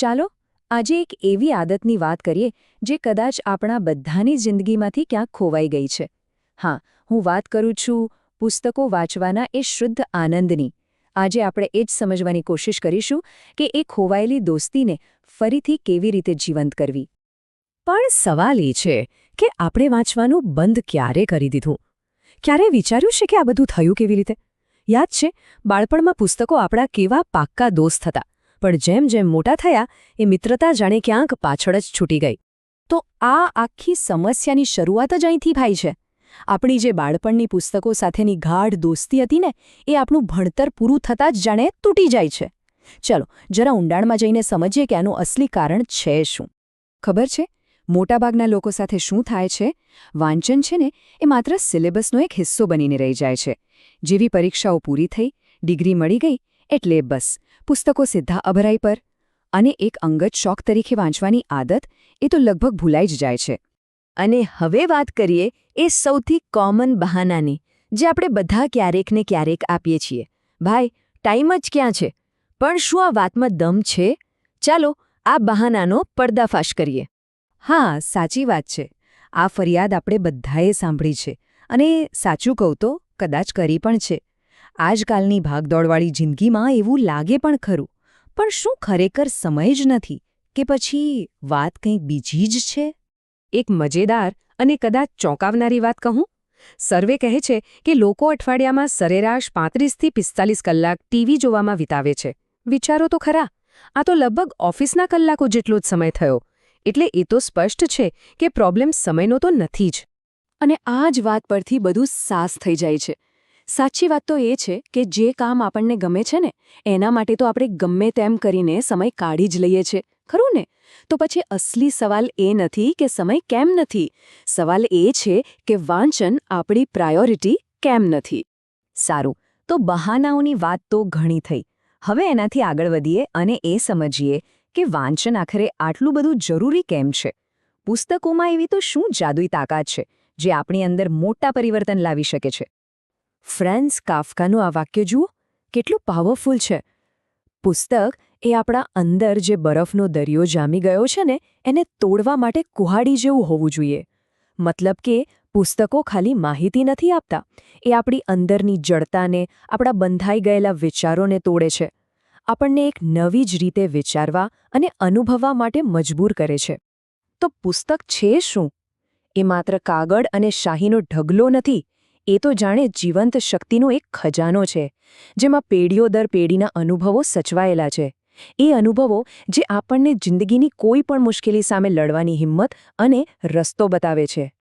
ચાલો આજે એક એવી આદતની વાત કરીએ જે કદાચ આપણા બધાની જિંદગીમાંથી ક્યાંક ખોવાઈ ગઈ છે. હા, હું વાત કરું છું પુસ્તકો વાંચવાના એ શુદ્ધ આનંદની. આજે આપણે એ જ સમજવાની કોશિશ કરીશું કે એ ખોવાયેલી દોસ્તીને ફરીથી કેવી રીતે જીવંત કરવી. પણ સવાલ એ છે કે આપણે વાંચવાનું બંધ ક્યારે કરી દીધું? ક્યારે વિચાર્યું છે કે આ બધું થયું કેવી રીતે? યાદ છે, બાળપણમાં પુસ્તકો આપણા કેવા પાક્કા દોસ્ત હતા, પણ જેમ જેમ મોટા થયા એ મિત્રતા જાણે ક્યાંક પાછળ જ છૂટી ગઈ. તો આ આખી સમસ્યાની શરૂઆત જ અહીંથી થાય છે. આપણી જે બાળપણની પુસ્તકો સાથેની ગાઢ દોસ્તી હતી ને, એ આપણું ભણતર પૂરું થતાં જ જાણે તૂટી જાય છે. ચલો જરા ઊંડાણમાં જઈને સમજીએ કે આનું અસલી કારણ છે શું. ખબર છે, મોટાભાગના લોકો સાથે શું થાય છે? વાંચન છે ને, એ માત્ર સિલેબસનો એક હિસ્સો બનીને રહી જાય છે. જેવી પરીક્ષાઓ પૂરી થઈ, ડિગ્રી મળી ગઈ, એટલે બસ પુસ્તકો સીધા અભરાઈ પર. અને એક અંગત શોખ તરીકે વાંચવાની આદત એ તો લગભગ ભૂલાઈ જ જાય છે. અને હવે વાત કરીએ એ સૌથી કોમન બહાનાની, જે આપણે બધા ક્યારેક ને ક્યારેક આપીએ છીએ. ભાઈ, ટાઈમ જ ક્યાં છે? પણ શું આ વાતમાં દમ છે? ચાલો આ બહાનાનો પર્દાફાશ કરીએ. હા, સાચી વાત છે. આ ફરિયાદ આપણે બધાએ સાંભળી છે અને સાચું કહું તો કદાચ કરી પણ છે. આજકાલની ભાગદોડવાળી જિંદગીમાં એવું લાગે પણ ખરું, પણ શું ખરેખર સમય જ નથી કે પછી વાત કંઈક બીજી જ છે? એક મજેદાર અને કદાચ ચોંકાવનારી વાત કહું. સર્વે કહે છે કે લોકો અઠવાડિયામાં સરેરાશ 35થી 45 કલાક ટીવી જોવામાં વિતાવે છે. વિચારો તો ખરા, આ તો લગભગ ઓફિસના કલાકો જેટલો જ સમય થયો. એટલે એ તો સ્પષ્ટ છે કે પ્રોબ્લેમ સમયનો તો નથી જ. અને આ જ વાત પરથી બધું સાસ થઈ જાય છે. સાચી વાત તો એ છે કે જે કામ આપણને ગમે છે ને, એના માટે તો આપણે ગમે તેમ કરીને સમય કાઢી જ લઈએ છીએ, ખરું ને? તો પછી અસલી સવાલ એ નથી કે સમય કેમ નથી. સવાલ એ છે કે વાંચન આપણી પ્રાયોરિટી કેમ નથી. સારું, તો બહાનાઓની વાત તો ઘણી થઈ. હવે એનાથી આગળ વધીએ અને એ સમજીએ કે વાંચન આખરે આટલું બધું જરૂરી કેમ છે. પુસ્તકોમાં એવી તો શું જાદુઈ તાકાત છે જે આપણી અંદર મોટા પરિવર્તન લાવી શકે છે? ફ્રાન્સ કાફકાનું આ વાક્ય જુઓ, કેટલું પાવરફુલ છે. પુસ્તક એ આપણા અંદર જે બરફનો દરિયો જામી ગયો છે ને, એને તોડવા માટે કુહાડી જેવું હોવું જોઈએ. મતલબ કે પુસ્તકો ખાલી માહિતી નથી આપતા, એ આપણી અંદરની જડતાને, આપણા બંધાઈ ગયેલા વિચારોને તોડે છે. આપણને એક નવી જ રીતે વિચારવા અને અનુભવવા માટે મજબૂર કરે છે. તો પુસ્તક છે શું? એ માત્ર કાગળ અને શાહીનો ઢગલો નથી. એ તો જાણે જીવંત શક્તિનો એક ખજાનો છે, જેમાં પેઢીઓ દર પેઢીના અનુભવો સચવાયેલા છે. એ અનુભવો જે આપણને જિંદગીની કોઈ પણ મુશ્કેલી સામે લડવાની હિંમત અને રસ્તો બતાવે છે.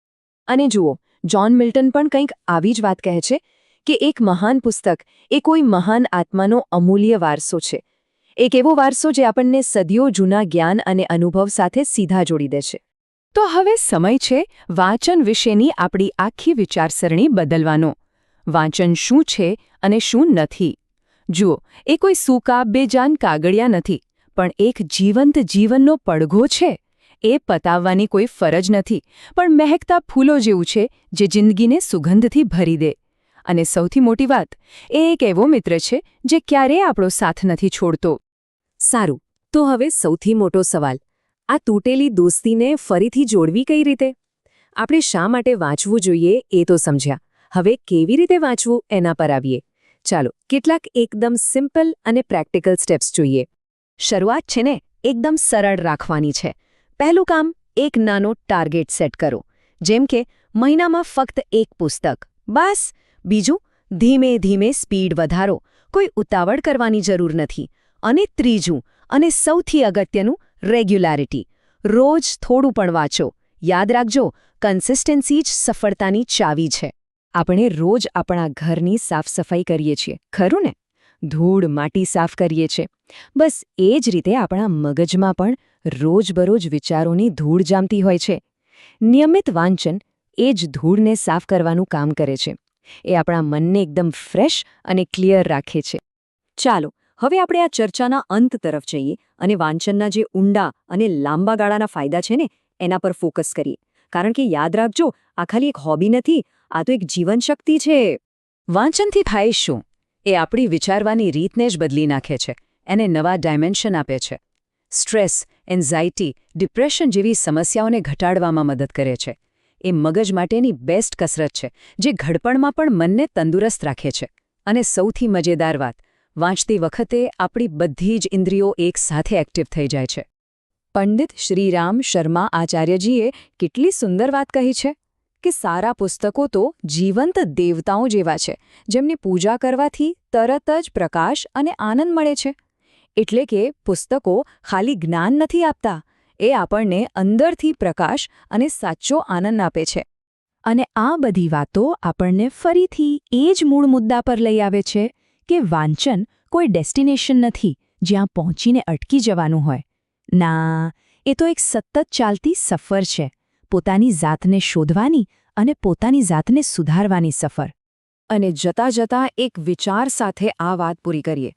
અને જુઓ, જ્હોન મિલ્ટન પણ કંઈક આવી જ વાત કહે છે કે એક મહાન પુસ્તક એ કોઈ મહાન આત્માનો અમૂલ્ય વારસો છે. એક એવો વારસો જે આપણને સદીઓ જૂના જ્ઞાન અને અનુભવ સાથે સીધા જોડી દે છે. તો હવે સમય છે વાંચન વિશેની આપણી આખી વિચારસરણી બદલવાનો. વાંચન શું છે અને શું નથી? જુઓ, એ કોઈ સૂકા બેજાન કાગળિયા નથી, પણ એક જીવંત જીવનનો પડઘો છે. એ પતાવવાની કોઈ ફરજ નથી, પણ મહેકતા ફૂલો જેવું છે જે જિંદગીને સુગંધથી ભરી દે. અને સૌથી મોટી વાત, એ એક એવો મિત્ર છે જે ક્યારેય આપણો સાથ નથી છોડતો. સારું, તો હવે સૌથી મોટો સવાલ, આ તૂટેલી દોસ્તીને ફરીથી જોડવી કઈ રીતે? આપણે શા માટે વાંચવું જોઈએ એ તો સમજ્યા. હવે કેવી રીતે વાંચવું એના પર આવીએ. ચાલો કેટલાક એકદમ સિમ્પલ અને પ્રેક્ટિકલ સ્ટેપ્સ જોઈએ. શરૂઆત છે ને એકદમ સરળ રાખવાની છે. પહેલું કામ, એક નાનો ટાર્ગેટ સેટ કરો. જેમ કે મહિનામાં ફક્ત એક પુસ્તક, બસ. બીજું, ધીમે ધીમે સ્પીડ વધારો, કોઈ ઉતાવળ કરવાની જરૂર નથી. અને ત્રીજું અને સૌથી અગત્યનું, રેગ્યુલારિટી. રોજ થોડું પણ વાંચો. યાદ રાખજો, કન્સિસ્ટન્સી જ સફળતાની ચાવી છે. આપણે રોજ આપણા ઘરની સાફસફાઈ કરીએ છીએ, ખરું ને? ધૂળ માટી સાફ કરીએ છીએ. બસ એ જ રીતે આપણા મગજમાં પણ રોજબરોજ વિચારોની ધૂળ જામતી હોય છે. નિયમિત વાંચન એ જ ધૂળને સાફ કરવાનું કામ કરે છે. એ આપણા મનને એકદમ ફ્રેશ અને ક્લિયર રાખે છે. ચાલો હવે આપણે આ ચર્ચાના અંત તરફ જઈએ અને વાંચનના જે ઊંડા અને લાંબા ગાળાના ફાયદા છે ને, એના પર ફોકસ કરીએ. કારણ કે યાદ રાખજો, આ ખાલી એક હોબી નથી, આ તો એક જીવનશક્તિ છે. વાંચનથી થાય શું? એ આપણી વિચારવાની રીતને જ બદલી નાખે છે, એને નવા ડાયમેન્શન આપે છે. સ્ટ્રેસ, એન્ઝાયટી, ડિપ્રેશન જેવી સમસ્યાઓને ઘટાડવામાં મદદ કરે છે. એ મગજ માટેની બેસ્ટ કસરત છે, જે ઘડપણમાં પણ મનને તંદુરસ્ત રાખે છે. અને સૌથી મજેદાર વાત, વાંચતી વખતે આપણી બધી જ ઇન્દ્રિયો એકસાથે એક્ટિવ થઈ જાય છે. પંડિત શ્રીરામ શર્મા આચાર્યજીએ કેટલી સુંદર વાત કહી છે કે સારા પુસ્તકો તો જીવંત દેવતાઓ જેવા છે, જેમની પૂજા કરવાથી તરત જ પ્રકાશ અને આનંદ મળે છે. એટલે કે પુસ્તકો ખાલી જ્ઞાન નથી આપતા, એ આપણને અંદરથી પ્રકાશ અને સાચો આનંદ આપે છે. અને આ બધી વાતો આપણને ફરીથી એ જ મૂળ મુદ્દા પર લઈ આવે છે કે વાંચન કોઈ ડેસ્ટિનેશન નથી જ્યાં પહોંચીને અટકી જવાનું હોય. ના, એ તો એક સતત ચાલતી સફર છે, પોતાની જાતને શોધવાની અને પોતાની જાતને સુધારવાની સફર. અને જતાં જતાં એક વિચાર સાથે આ વાત પૂરી કરીએ.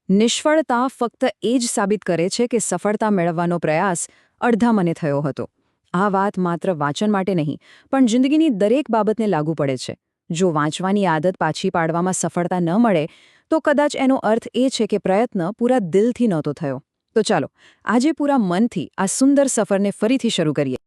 નિષ્ફળતા ફક્ત એ જ સાબિત કરે છે કે સફળતા મેળવવાનો પ્રયાસ અડધા મને થયો હતો. આ વાત માત્ર વાંચન માટે નહીં, પણ જિંદગીની દરેક બાબતને લાગુ પડે છે. જો વાંચવાની આદત પાછી પાડવામાં સફળતા ન મળે, તો કદાચ એનો અર્થ એ છે કે પ્રયત્ન પૂરા દિલથી નહોતો થયો. તો ચાલો, આજે પૂરા મનથી આ સુંદર સફરને ફરીથી શરૂ કરીએ.